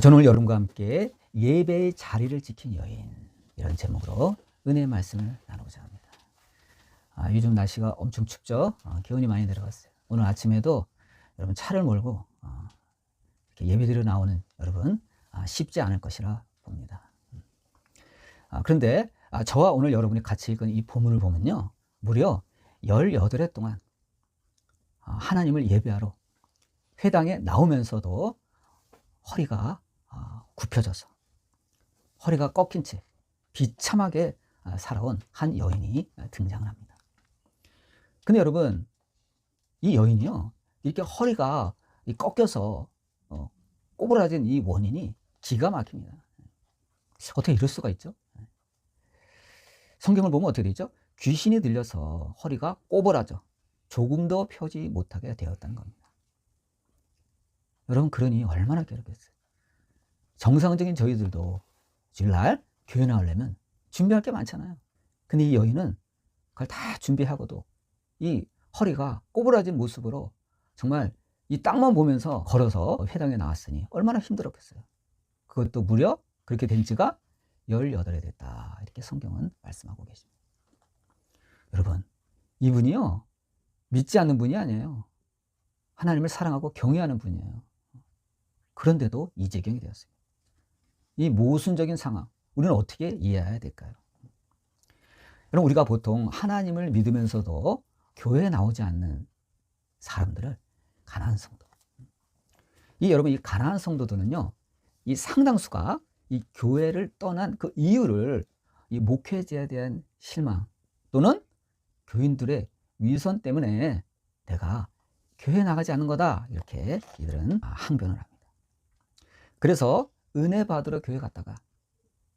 저는 오늘 여러분과 함께 예배의 자리를 지킨 여인, 이런 제목으로 은혜의 말씀을 나누고자 합니다. 요즘 날씨가 엄청 춥죠. 기온이 많이 내려갔어요. 오늘 아침에도 여러분 차를 몰고 이렇게 예배드려 나오는 여러분 쉽지 않을 것이라 봅니다. 그런데 저와 오늘 여러분이 같이 읽은 이 본문을 보면요, 무려 18해 동안 하나님을 예배하러 회당에 나오면서도 허리가 굽혀져서 허리가 꺾인 채 비참하게 살아온 한 여인이 등장을 합니다. 근데 여러분, 이 여인이요, 이렇게 허리가 꺾여서 꼬부라진 이 원인이 기가 막힙니다. 어떻게 이럴 수가 있죠? 성경을 보면 어떻게 되죠? 귀신이 들려서 허리가 꼬부라져 조금도 펴지 못하게 되었다는 겁니다. 여러분, 그러니 얼마나 괴롭겠어요. 정상적인 저희들도 주일날 교회 나오려면 준비할 게 많잖아요. 근데 이 여인은 그걸 다 준비하고도 이 허리가 꼬부라진 모습으로 정말 이 땅만 보면서 걸어서 회당에 나왔으니 얼마나 힘들었겠어요. 그것도 무려 그렇게 된 지가 18해 됐다, 이렇게 성경은 말씀하고 계십니다. 여러분, 이분이요, 믿지 않는 분이 아니에요. 하나님을 사랑하고 경외하는 분이에요. 그런데도 이 지경이 되었습니다. 이 모순적인 상황, 우리는 어떻게 이해해야 될까요? 여러분, 우리가 보통 하나님을 믿으면서도 교회에 나오지 않는 사람들을 가난한 성도, 여러분, 이 가난한 성도들은요, 이 상당수가 이 교회를 떠난 그 이유를 이 목회자에 대한 실망 또는 교인들의 위선 때문에 내가 교회에 나가지 않는 거다, 이렇게 이들은 항변을 합니다. 그래서 은혜 받으러 교회 갔다가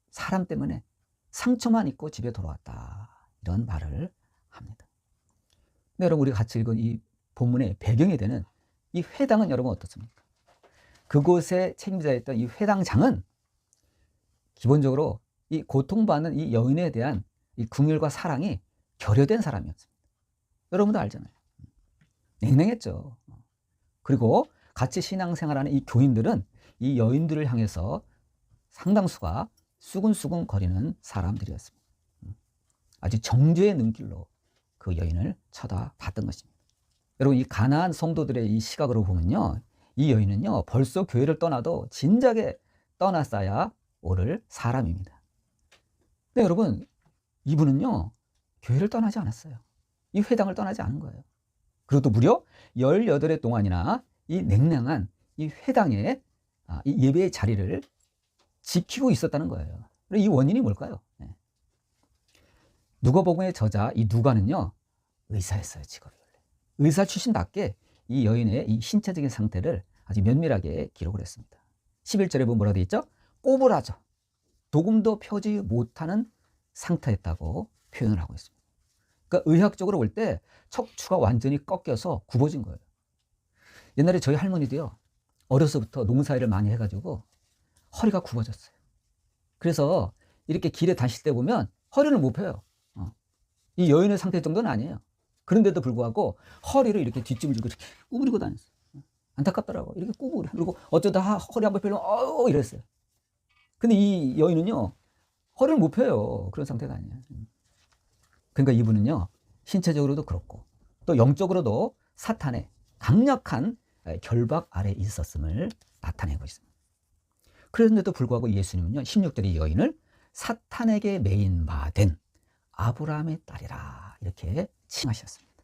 사람 때문에 상처만 입고 집에 돌아왔다, 이런 말을 합니다. 근데 여러분, 우리가 같이 읽은 이 본문의 배경이 되는 이 회당은 여러분 어떻습니까? 그곳의 책임자였던 이 회당장은 기본적으로 이 고통받는 이 여인에 대한 이 긍휼과 사랑이 결여된 사람이었습니다. 여러분도 알잖아요. 냉랭했죠. 그리고 같이 신앙생활하는 이 교인들은 이 여인들을 향해서 상당수가 수근수근 거리는 사람들이었습니다. 아주 정죄의 눈길로 그 여인을 쳐다봤던 것입니다. 여러분, 이 가나안 성도들의 이 시각으로 보면요, 이 여인은요, 벌써 교회를 떠나도 진작에 떠났어야 옳을 사람입니다. 근데 여러분, 이분은요, 교회를 떠나지 않았어요. 이 회당을 떠나지 않은 거예요. 그리고 또 무려 18해 동안이나 이 냉랭한 이 회당에 이 예배의 자리를 지키고 있었다는 거예요. 이 원인이 뭘까요? 누가복음의 저자 이 누가는요, 의사였어요. 직업이 원래 의사 출신답게 이 여인의 이 신체적인 상태를 아주 면밀하게 기록을 했습니다. 11절에 보면 뭐라고 되어 있죠? 꼬부라져 조금도 펴지 못하는 상태였다고 표현을 하고 있습니다. 그러니까 의학적으로 볼 때 척추가 완전히 꺾여서 굽어진 거예요. 옛날에 저희 할머니도요, 어려서부터 농사일을 많이 해가지고 허리가 굽어졌어요. 그래서 이렇게 길에 다닐 때 보면 허리를 못 펴요. 이 여인의 상태 정도는 아니에요. 그런데도 불구하고 허리를 이렇게 뒷짐을 지고 이렇게 구부리고 다녔어요. 안타깝더라고. 이렇게 구부려. 그리고 어쩌다 허리 한번 펴면 이랬어요. 근데 이 여인은요, 허리를 못 펴요. 그런 상태가 아니에요. 그러니까 이분은요, 신체적으로도 그렇고 또 영적으로도 사탄의 강력한 결박 아래 있었음을 나타내고 있습니다. 그런데도 불구하고 예수님은요, 16절에 이 여인을 사탄에게 매인 바 된 아브라함의 딸이라, 이렇게 칭하셨습니다.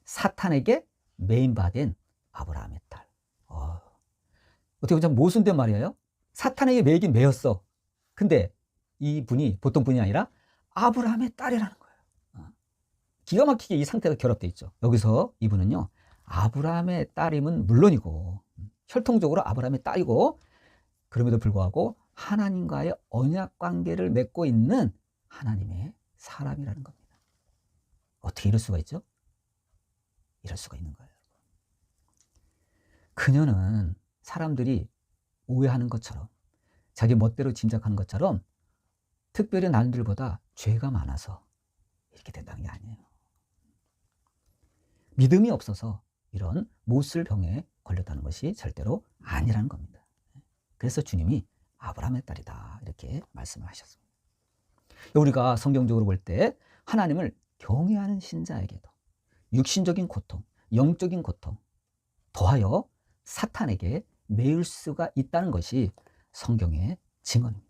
사탄에게 매인 바 된 아브라함의 딸. 어떻게 보면 모순된 말이에요. 사탄에게 매이긴 매였어. 근데 이분이 보통 분이 아니라 아브라함의 딸이라는 거예요. 기가 막히게 이 상태가 결합되어 있죠. 여기서 이분은요, 아브라함의 딸임은 물론이고 혈통적으로 아브라함의 딸이고, 그럼에도 불구하고 하나님과의 언약 관계를 맺고 있는 하나님의 사람이라는 겁니다. 어떻게 이럴 수가 있죠? 이럴 수가 있는 거예요. 그녀는 사람들이 오해하는 것처럼, 자기 멋대로 짐작하는 것처럼 특별히 남들보다 죄가 많아서 이렇게 된다는 게 아니에요. 믿음이 없어서 이런 못쓸 병에 걸렸다는 것이 절대로 아니라는 겁니다. 그래서 주님이 아브라함의 딸이다 이렇게 말씀을 하셨습니다. 우리가 성경적으로 볼 때 하나님을 경외하는 신자에게도 육신적인 고통, 영적인 고통 더하여 사탄에게 매일 수가 있다는 것이 성경의 증언입니다.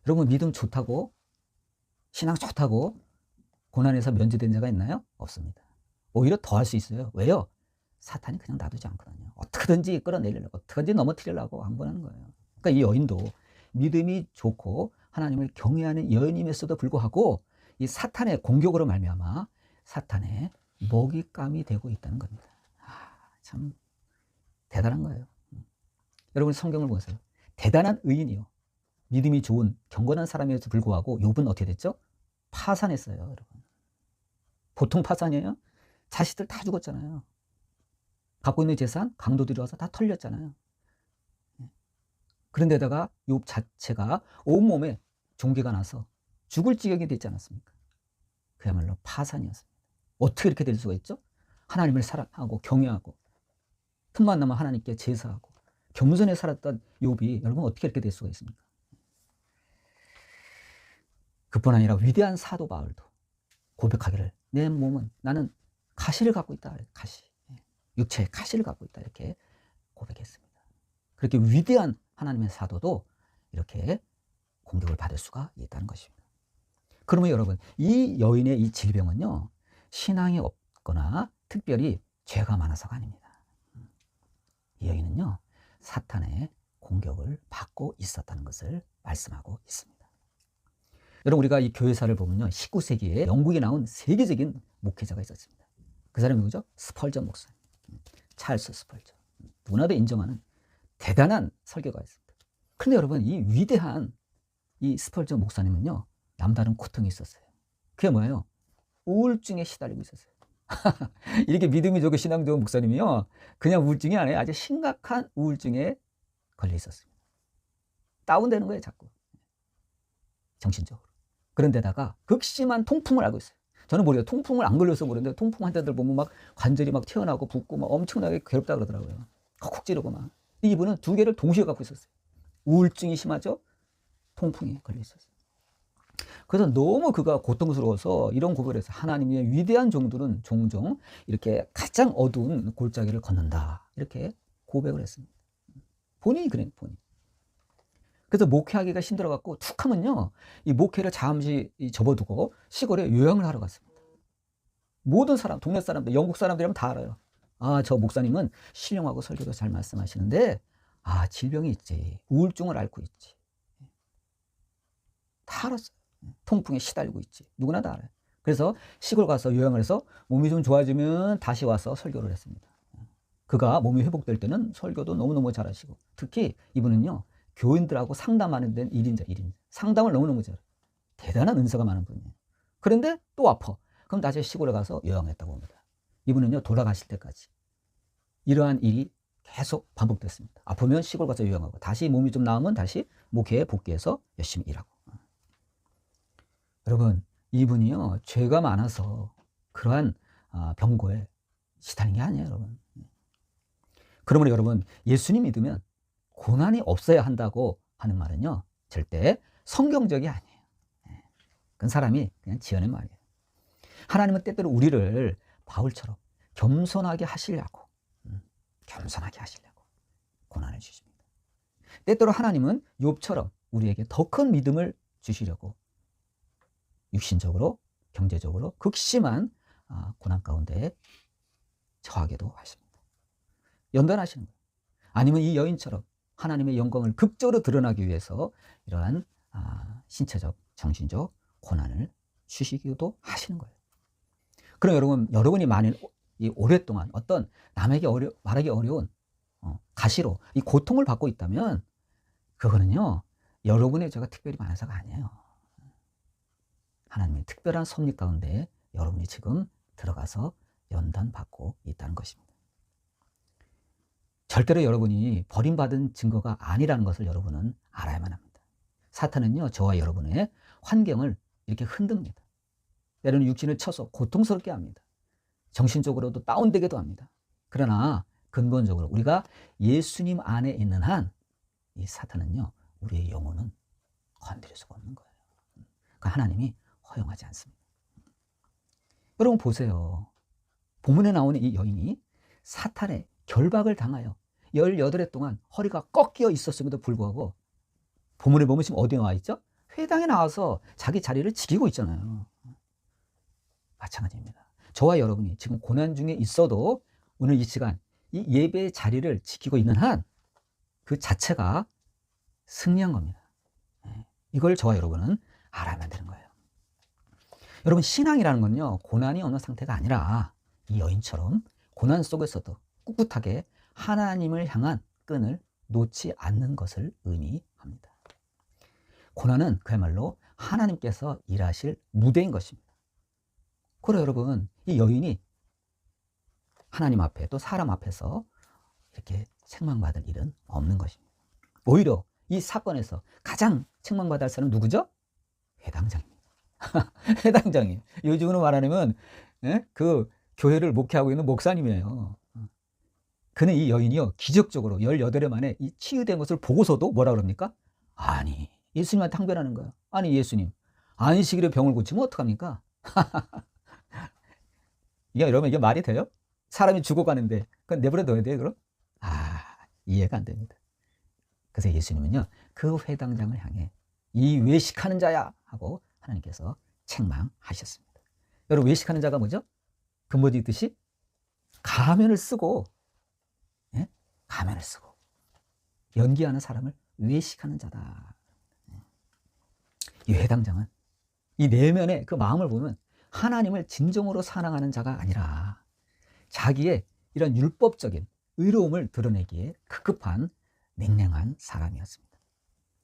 여러분, 믿음 좋다고, 신앙 좋다고 고난에서 면제된 자가 있나요? 없습니다. 오히려 더할 수 있어요. 왜요? 사탄이 그냥 놔두지 않거든요. 어떻게든지 끌어내리려고, 어떻게든지 넘어뜨리려고 한 번 하는 거예요. 그러니까 이 여인도 믿음이 좋고 하나님을 경외하는 여인임에서도 불구하고 이 사탄의 공격으로 말미암아 사탄의 먹잇감이 되고 있다는 겁니다. 참 대단한 거예요. 여러분, 성경을 보세요. 대단한 의인이요, 믿음이 좋은 경건한 사람에도 불구하고 욥은 어떻게 됐죠? 파산했어요. 여러분, 보통 파산이에요? 자식들 다 죽었잖아요. 갖고 있는 재산 강도들이 와서 다 털렸잖아요. 그런데다가 욥 자체가 온몸에 종기가 나서 죽을 지경이 되지 않았습니까? 그야말로 파산이었습니다. 어떻게 이렇게 될 수가 있죠? 하나님을 사랑하고 경외하고 틈만 나면 하나님께 제사하고 겸손히 살았던 욥이 여러분 어떻게 이렇게 될 수가 있습니까? 그뿐 아니라 위대한 사도 바울도 고백하기를 내 몸은 나는 가시를 갖고 있다. 가시, 육체의 가시를 갖고 있다 이렇게 고백했습니다. 그렇게 위대한 하나님의 사도도 이렇게 공격을 받을 수가 있다는 것입니다. 그러면 여러분, 이 여인의 이 질병은요, 신앙이 없거나 특별히 죄가 많아서가 아닙니다. 이 여인은요, 사탄의 공격을 받고 있었다는 것을 말씀하고 있습니다. 여러분, 우리가 이 교회사를 보면요, 19세기에 영국에 나온 세계적인 목회자가 있었습니다. 그 사람이 누구죠? 스펄전 목사님, 찰스 스펄전. 누구나도 인정하는 대단한 설교가였습니다. 그런데 여러분, 이 위대한 이 스펄전 목사님은요, 남다른 고통이 있었어요. 그게 뭐예요? 우울증에 시달리고 있었어요. 이렇게 믿음이 좋고 신앙 좋은 목사님이요, 그냥 우울증이 아니에요. 아주 심각한 우울증에 걸려 있었습니다. 다운되는 거예요, 자꾸. 정신적으로. 그런데다가 극심한 통풍을 앓고 있어요. 저는 모르겠어요. 통풍을 안 걸려서 모르는데 통풍 환자들 보면 막 관절이 막 튀어나오고 붓고 막 엄청나게 괴롭다 그러더라고요. 콕콕 찌르고 막. 이분은 두 개를 동시에 갖고 있었어요. 우울증이 심하죠? 통풍이 걸려 있었어요. 그래서 너무 그가 고통스러워서 이런 고백을 해서 하나님의 위대한 종들은 종종 이렇게 가장 어두운 골짜기를 걷는다 이렇게 고백을 했습니다. 본인이 그래요, 본인. 그래서 목회하기가 힘들어갖고 툭 하면요, 이 목회를 잠시 접어두고 시골에 요양을 하러 갔습니다. 모든 사람, 동네 사람들, 영국 사람들이면 다 알아요. 아, 저 목사님은 신령하고 설교도 잘 말씀하시는데 아, 질병이 있지, 우울증을 앓고 있지. 다 알았어요. 통풍에 시달리고 있지. 누구나 다 알아요. 그래서 시골 가서 요양을 해서 몸이 좀 좋아지면 다시 와서 설교를 했습니다. 그가 몸이 회복될 때는 설교도 너무너무 잘하시고, 특히 이분은요, 교인들하고 상담하는 데는 1인자. 상담을 너무너무 잘해요. 대단한 은사가 많은 분이에요. 그런데 또 아파. 그럼 다시 시골에 가서 요양했다고 합니다. 이분은요, 돌아가실 때까지 이러한 일이 계속 반복됐습니다. 아프면 시골 가서 요양하고, 다시 몸이 좀 나으면 다시 목회에 복귀해서 열심히 일하고. 여러분, 이분이요, 죄가 많아서 그러한 병고에 시달린 게 아니에요, 여러분. 그러므로 여러분, 예수님 믿으면 고난이 없어야 한다고 하는 말은요, 절대 성경적이 아니에요. 그건 사람이 그냥 지어낸 말이에요. 하나님은 때때로 우리를 바울처럼 겸손하게 하시려고, 고난을 주십니다. 때때로 하나님은 욥처럼 우리에게 더 큰 믿음을 주시려고 육신적으로, 경제적으로 극심한 고난 가운데 처하게도 하십니다. 연단하시는 거예요. 아니면 이 여인처럼 하나님의 영광을 극적으로 드러나기 위해서 이러한 신체적, 정신적 고난을 주시기도 하시는 거예요. 그럼 여러분이 만일 이 오랫동안 어떤 남에게 말하기 어려운 가시로 이 고통을 받고 있다면 그거는요, 여러분의 죄가 특별히 많아서가 아니에요. 하나님의 특별한 섭리 가운데 여러분이 지금 들어가서 연단받고 있다는 것입니다. 절대로 여러분이 버림받은 증거가 아니라는 것을 여러분은 알아야만 합니다. 사탄은요, 저와 여러분의 환경을 이렇게 흔듭니다. 때로는 육신을 쳐서 고통스럽게 합니다. 정신적으로도 다운되게도 합니다. 그러나 근본적으로 우리가 예수님 안에 있는 한 이 사탄은요, 우리의 영혼은 건드릴 수가 없는 거예요. 그러니까 하나님이 허용하지 않습니다. 여러분 보세요. 본문에 나오는 이 여인이 사탄의 결박을 당하여 18해 동안 허리가 꺾여 있었음에도 불구하고 본문에 보면 지금 어디에 나와 있죠? 회당에 나와서 자기 자리를 지키고 있잖아요. 마찬가지입니다. 저와 여러분이 지금 고난 중에 있어도 오늘 이 시간 이 예배의 자리를 지키고 있는 한 그 자체가 승리한 겁니다. 이걸 저와 여러분은 알아야만 되는 거예요. 여러분, 신앙이라는 건요, 고난이 없는 상태가 아니라 이 여인처럼 고난 속에서도 꿋꿋하게 하나님을 향한 끈을 놓지 않는 것을 의미합니다. 고난은 그야말로 하나님께서 일하실 무대인 것입니다. 그래서 여러분, 이 여인이 하나님 앞에 또 사람 앞에서 이렇게 책망받을 일은 없는 것입니다. 오히려 이 사건에서 가장 책망받을 사람은 누구죠? 회당장입니다. 회당장이에요. 요즘으로 말하면 그 교회를 목회하고 있는 목사님이에요. 그는 이 여인이요, 기적적으로 18해 만에 이 치유된 것을 보고서도 뭐라 그럽니까? 아니, 예수님한테 항변하는 거예요. 아니, 예수님, 안식일에 병을 고치면 어떡합니까? 여러분, 이게 말이 돼요? 사람이 죽어가는데 그건 내버려 둬야 돼요, 그럼? 이해가 안 됩니다. 그래서 예수님은요, 그 회당장을 향해 이 외식하는 자야 하고 하나님께서 책망하셨습니다. 여러분, 외식하는 자가 뭐죠? 근본이 있듯이 가면을 쓰고, 가면을 쓰고 연기하는 사람을 외식하는 자다. 이 회당장은 이 내면의 그 마음을 보면 하나님을 진정으로 사랑하는 자가 아니라 자기의 이런 율법적인 의로움을 드러내기에 급급한 냉랭한 사람이었습니다.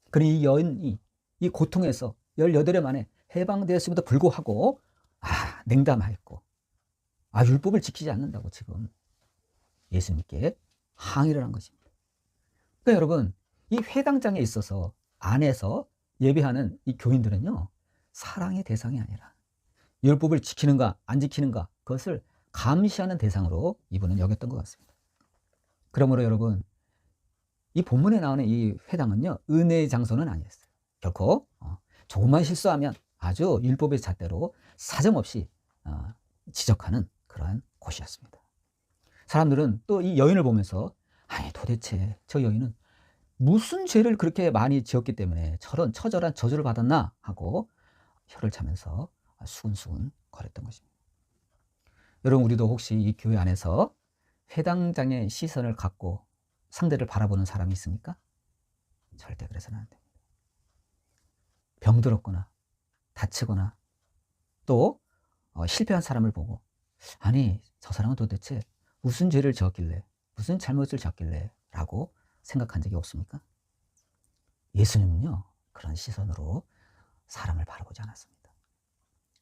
그러니 이 여인이 이 고통에서 18해 만에 해방되었음에도 불구하고 냉담하였고 율법을 지키지 않는다고 지금 예수님께 항의를 한 것입니다. 그러니까 여러분, 이 회당장에 있어서 안에서 예배하는 이 교인들은요, 사랑의 대상이 아니라 율법을 지키는가 안 지키는가 그것을 감시하는 대상으로 이분은 여겼던 것 같습니다. 그러므로 여러분, 이 본문에 나오는 이 회당은요, 은혜의 장소는 아니었어요. 결코 조금만 실수하면 아주 율법의 잣대로 사정없이 지적하는 그러한 곳이었습니다. 사람들은 또 이 여인을 보면서 아니, 도대체 저 여인은 무슨 죄를 그렇게 많이 지었기 때문에 저런 처절한 저주를 받았나 하고 혀를 차면서 수근수근 거렸던 것입니다. 여러분, 우리도 혹시 이 교회 안에서 회당장의 시선을 갖고 상대를 바라보는 사람이 있습니까? 절대 그래서는 안 됩니다. 병들었거나 다치거나 또 실패한 사람을 보고 아니, 저 사람은 도대체 무슨 죄를 지었길래, 무슨 잘못을 지었길래 라고 생각한 적이 없습니까? 예수님은요, 그런 시선으로 사람을 바라보지 않았습니다.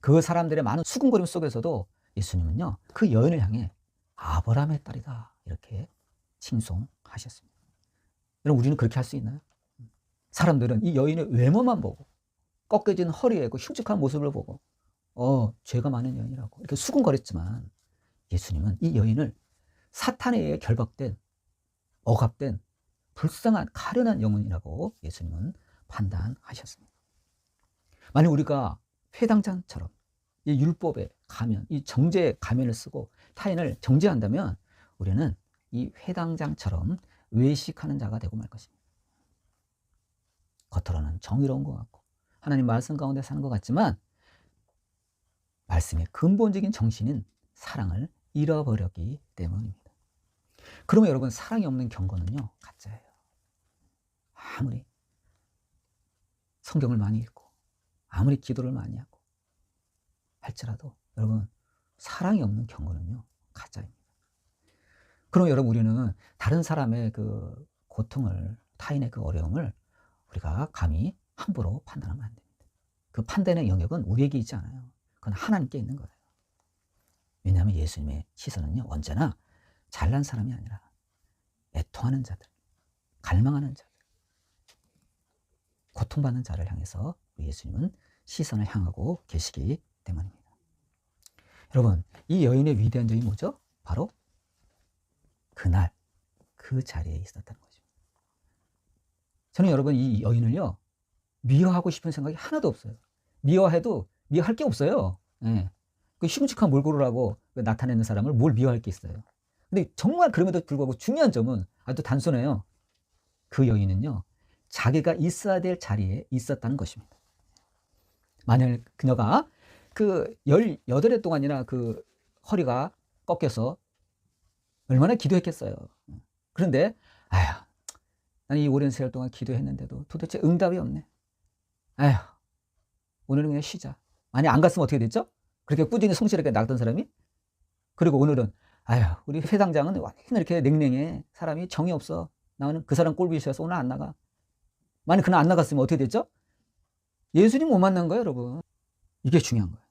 그 사람들의 많은 수군거림 속에서도 예수님은요, 그 여인을 향해 아브라함의 딸이다 이렇게 칭송하셨습니다. 여러분, 우리는 그렇게 할 수 있나요? 사람들은 이 여인의 외모만 보고 꺾여진 허리에 그 흉측한 모습을 보고 죄가 많은 여인이라고 이렇게 수군거렸지만 예수님은 이 여인을 사탄에 의해 결박된, 억압된 불쌍한 가련한 영혼이라고 예수님은 판단하셨습니다. 만약 우리가 회당장처럼 이 율법의 가면, 이 정죄의 가면을 쓰고 타인을 정죄한다면 우리는 이 회당장처럼 외식하는 자가 되고 말 것입니다. 겉으로는 정의로운 것 같고 하나님 말씀 가운데 사는 것 같지만 말씀의 근본적인 정신인 사랑을 잃어버렸기 때문입니다. 그러면 여러분, 사랑이 없는 경건은요, 가짜예요. 아무리 성경을 많이 읽고 아무리 기도를 많이 하고 할지라도 여러분, 사랑이 없는 경건은요, 가짜입니다. 그럼 여러분, 우리는 다른 사람의 그 고통을, 타인의 그 어려움을 우리가 감히 함부로 판단하면 안 됩니다. 그 판단의 영역은 우리에게 있지 않아요. 그건 하나님께 있는 거예요. 왜냐하면 예수님의 시선은요, 언제나 잘난 사람이 아니라 애통하는 자들, 갈망하는 자들, 고통받는 자를 향해서 예수님은 시선을 향하고 계시기 때문입니다. 여러분, 이 여인의 위대한 점이 뭐죠? 바로 그날 그 자리에 있었다는 것입니다. 저는 여러분 이 여인을요, 미워하고 싶은 생각이 하나도 없어요. 미워해도 미워할 게 없어요. 예. 그 흉측한 몰골이라고 나타내는 사람을 뭘 미워할 게 있어요. 근데 정말 그럼에도 불구하고 중요한 점은 아주 단순해요. 그 여인은요, 자기가 있어야 될 자리에 있었다는 것입니다. 만약 그녀가 그 18해 동안이나 그 허리가 꺾여서 얼마나 기도했겠어요. 그런데 아휴, 나는 이 오랜 세월 동안 기도했는데도 도대체 응답이 없네. 아휴, 오늘은 그냥 쉬자. 만약 안 갔으면 어떻게 됐죠? 그렇게 꾸준히 성실하게 나갔던 사람이? 그리고 오늘은 아휴, 우리 회당장은 완전히 이렇게 냉랭해. 사람이 정이 없어. 나는 그 사람 꼴보기 싫어서 오늘 안 나가. 만약 그날 안 나갔으면 어떻게 됐죠? 예수님 못 만난 거예요, 여러분. 이게 중요한 거예요.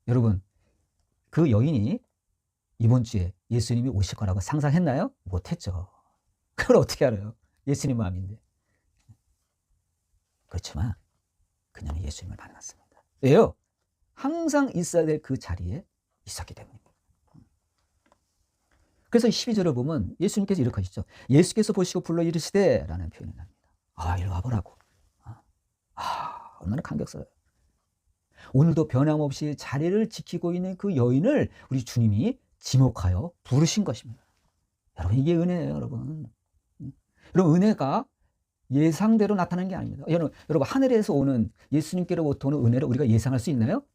여러분, 그 여인이 이번 주에 예수님이 오실 거라고 상상했나요? 못했죠. 그걸 어떻게 알아요? 예수님 마음인데. 그렇지만 그녀는 예수님을 만났습니다. 왜요? 항상 있어야 될 그 자리에 있었기 때문입니다. 그래서 12절을 보면 예수님께서 이렇게 하시죠. 예수께서 보시고 불러 이르시되 라는 표현을 합니다. 아, 이리 와보라고. 얼마나 감격스러워요. 오늘도 변함없이 자리를 지키고 있는 그 여인을 우리 주님이 지목하여 부르신 것입니다. 여러분, 이게 은혜예요, 여러분. 여러분, 은혜가 예상대로 나타나는 게 아닙니다. 여러분, 하늘에서 오는 예수님께로부터 오는 은혜를 우리가 예상할 수 있나요?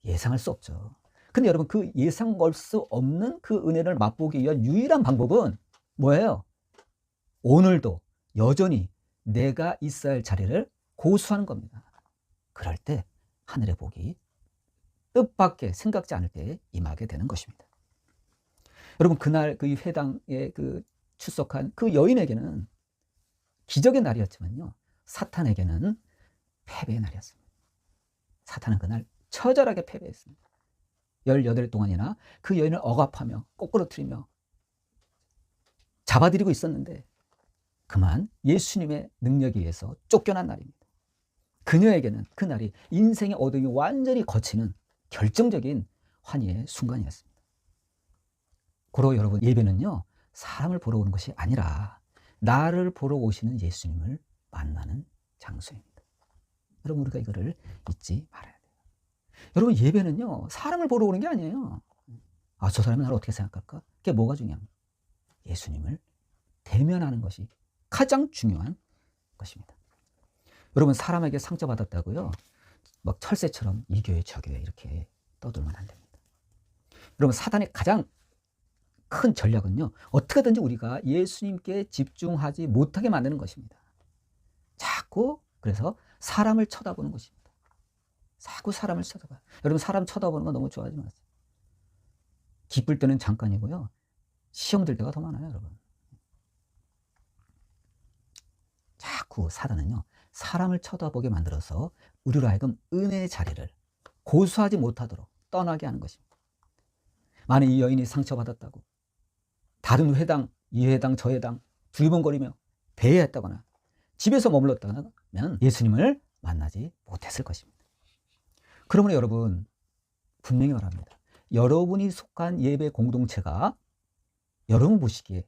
예상할 수 없죠. 근데 여러분, 그 예상할 수 없는 그 은혜를 맛보기 위한 유일한 방법은 뭐예요? 오늘도 여전히 내가 있어야 할 자리를 고수하는 겁니다. 그럴 때 하늘의 복이 뜻밖의 생각지 않을 때 임하게 되는 것입니다. 여러분, 그날 그 회당에 그 출석한 그 여인에게는 기적의 날이었지만요, 사탄에게는 패배의 날이었습니다. 사탄은 그날 처절하게 패배했습니다. 18일 동안이나 그 여인을 억압하며 꼬꾸러뜨리며 잡아들이고 있었는데 그만 예수님의 능력에 의해서 쫓겨난 날입니다. 그녀에게는 그날이 인생의 어둠이 완전히 거치는 결정적인 환희의 순간이었습니다. 고로 여러분, 예배는요, 사람을 보러 오는 것이 아니라 나를 보러 오시는 예수님을 만나는 장소입니다. 여러분, 우리가 이거를 잊지 말아야 돼요. 여러분, 예배는요, 사람을 보러 오는 게 아니에요. 저 사람이 나를 어떻게 생각할까? 그게 뭐가 중요합니까? 예수님을 대면하는 것이 가장 중요한 것입니다. 여러분, 사람에게 상처받았다고요, 막 철새처럼 이 교회 저 교회 이렇게 떠들면 안 됩니다. 여러분, 사단의 가장 큰 전략은요, 어떻게든지 우리가 예수님께 집중하지 못하게 만드는 것입니다. 자꾸 그래서 사람을 쳐다보는 것입니다. 자꾸 사람을 쳐다봐요. 여러분, 사람 쳐다보는 거 너무 좋아하지 마세요. 기쁠 때는 잠깐이고요, 시험 들 때가 더 많아요, 여러분. 자꾸 사단은요, 사람을 쳐다보게 만들어서 우리로 하여금 은혜의 자리를 고수하지 못하도록 떠나게 하는 것입니다. 만약 이 여인이 상처받았다고 다른 회당, 이 회당, 저 회당 두리번거리며 배회했다거나 집에서 머물렀다면 예수님을 만나지 못했을 것입니다. 그러므로 여러분, 분명히 말합니다. 여러분이 속한 예배 공동체가 여러분 보시기에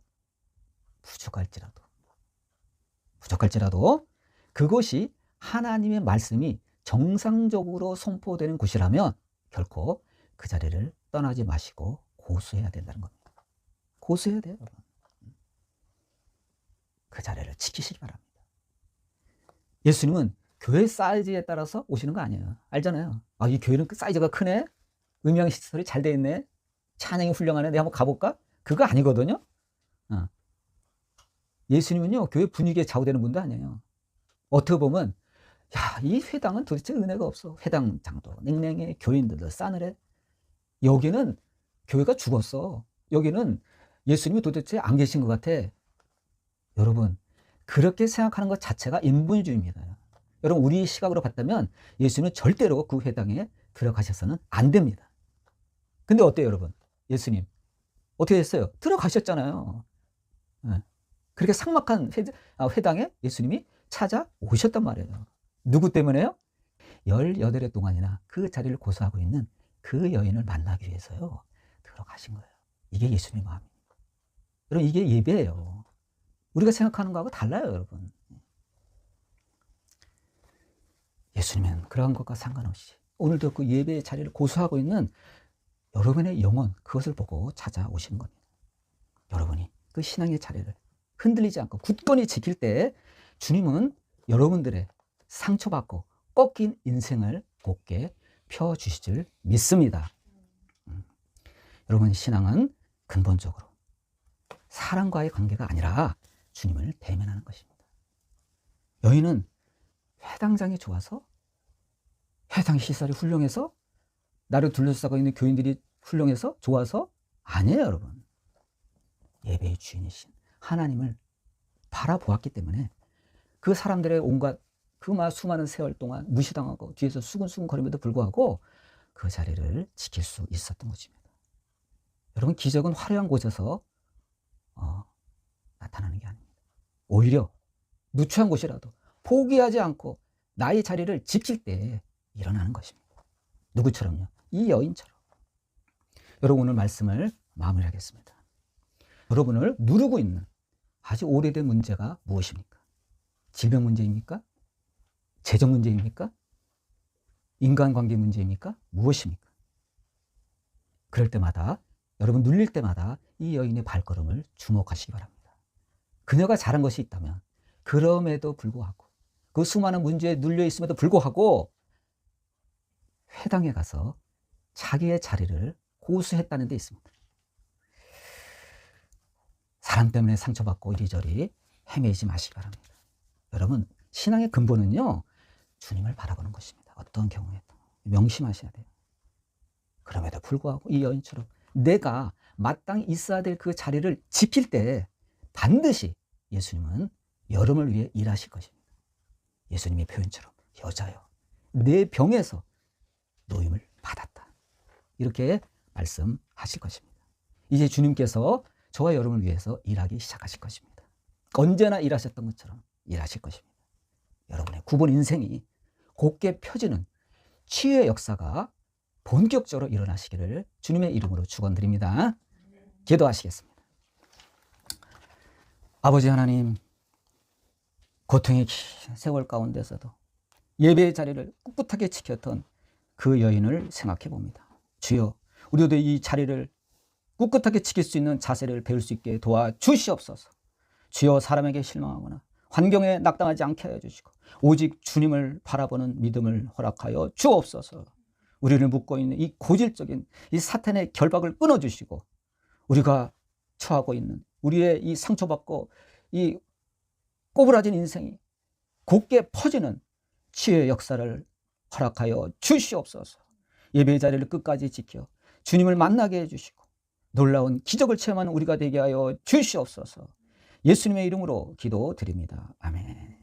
부족할지라도 그것이 하나님의 말씀이 정상적으로 선포되는 곳이라면 결코 그 자리를 떠나지 마시고 고수해야 된다는 겁니다. 고수해야 돼요, 여러분. 그 자리를 지키시기 바랍니다. 예수님은 교회 사이즈에 따라서 오시는 거 아니에요. 알잖아요. 이 교회는 사이즈가 크네? 음향 시설이 잘 돼 있네? 찬양이 훌륭하네? 내가 한번 가볼까? 그거 아니거든요. 예수님은요, 교회 분위기에 좌우되는 분도 아니에요. 어떻게 보면 이 회당은 도대체 은혜가 없어. 회당장도 냉랭해, 교인들도 싸늘해. 여기는 교회가 죽었어. 여기는 예수님이 도대체 안 계신 것 같아. 여러분, 그렇게 생각하는 것 자체가 인본주의입니다. 여러분, 우리 시각으로 봤다면 예수님은 절대로 그 회당에 들어가셔서는 안 됩니다. 근데 어때요, 여러분? 예수님 어떻게 했어요? 들어가셨잖아요. 그렇게 삭막한 회당에 예수님이 찾아오셨단 말이에요. 누구 때문에요? 18해 동안이나 그 자리를 고수하고 있는 그 여인을 만나기 위해서요, 들어가신 거예요. 이게 예수님 마음입니다. 여러분, 이게 예배예요. 우리가 생각하는 거하고 달라요, 여러분. 예수님은 그러한 것과 상관없이 오늘도 그 예배의 자리를 고수하고 있는 여러분의 영혼, 그것을 보고 찾아오시는 겁니다. 여러분이 그 신앙의 자리를 흔들리지 않고 굳건히 지킬 때 주님은 여러분들의 상처받고 꺾인 인생을 곧게 펴주실 줄 믿습니다. 여러분, 신앙은 근본적으로 사람과의 관계가 아니라 주님을 대면하는 것입니다. 여인은 회당장이 좋아서, 회당 시설이 훌륭해서, 나를 둘러싸고 있는 교인들이 훌륭해서 좋아서 아니에요, 여러분. 예배의 주인이신 하나님을 바라보았기 때문에 그 사람들의 온갖 그 수많은 세월 동안 무시당하고 뒤에서 수근수근거림에도 불구하고 그 자리를 지킬 수 있었던 것입니다. 여러분, 기적은 화려한 곳에서 나타나는 게 아닙니다. 오히려 누추한 곳이라도 포기하지 않고 나의 자리를 지킬 때 일어나는 것입니다. 누구처럼요? 이 여인처럼. 여러분, 오늘 말씀을 마무리하겠습니다. 여러분을 누르고 있는 아주 오래된 문제가 무엇입니까? 질병 문제입니까? 재정 문제입니까? 인간관계 문제입니까? 무엇입니까? 그럴 때마다, 여러분 눌릴 때마다 이 여인의 발걸음을 주목하시기 바랍니다. 그녀가 잘한 것이 있다면 그럼에도 불구하고, 그 수많은 문제에 눌려 있음에도 불구하고 회당에 가서 자기의 자리를 고수했다는 데 있습니다. 사람 때문에 상처받고 이리저리 헤매지 마시기 바랍니다. 여러분, 신앙의 근본은요, 주님을 바라보는 것입니다. 어떤 경우에도 명심하셔야 돼요. 그럼에도 불구하고 이 여인처럼 내가 마땅히 있어야 될 그 자리를 지킬 때 반드시 예수님은 여러분을 위해 일하실 것입니다. 예수님의 표현처럼 여자여, 내 병에서 노임을 받았다, 이렇게 말씀하실 것입니다. 이제 주님께서 저와 여러분을 위해서 일하기 시작하실 것입니다. 언제나 일하셨던 것처럼 일하실 것입니다. 여러분의 구본 인생이 곧게 펴지는 치유의 역사가 본격적으로 일어나시기를 주님의 이름으로 축원드립니다. 기도하시겠습니다. 아버지 하나님, 고통의 긴 세월 가운데서도 예배의 자리를 꿋꿋하게 지켰던 그 여인을 생각해 봅니다. 주여, 우리도 이 자리를 꿋꿋하게 지킬 수 있는 자세를 배울 수 있게 도와주시옵소서. 주여, 사람에게 실망하거나 환경에 낙담하지 않게 하여 주시고 오직 주님을 바라보는 믿음을 허락하여 주옵소서. 우리를 묶고 있는 이 고질적인 이 사탄의 결박을 끊어주시고 우리가 처하고 있는 우리의 이 상처받고 이 꼬부라진 인생이 곧게 퍼지는 치유의 역사를 허락하여 주시옵소서. 예배의 자리를 끝까지 지켜 주님을 만나게 해주시고 놀라운 기적을 체험하는 우리가 되게 하여 주시옵소서. 예수님의 이름으로 기도드립니다. 아멘.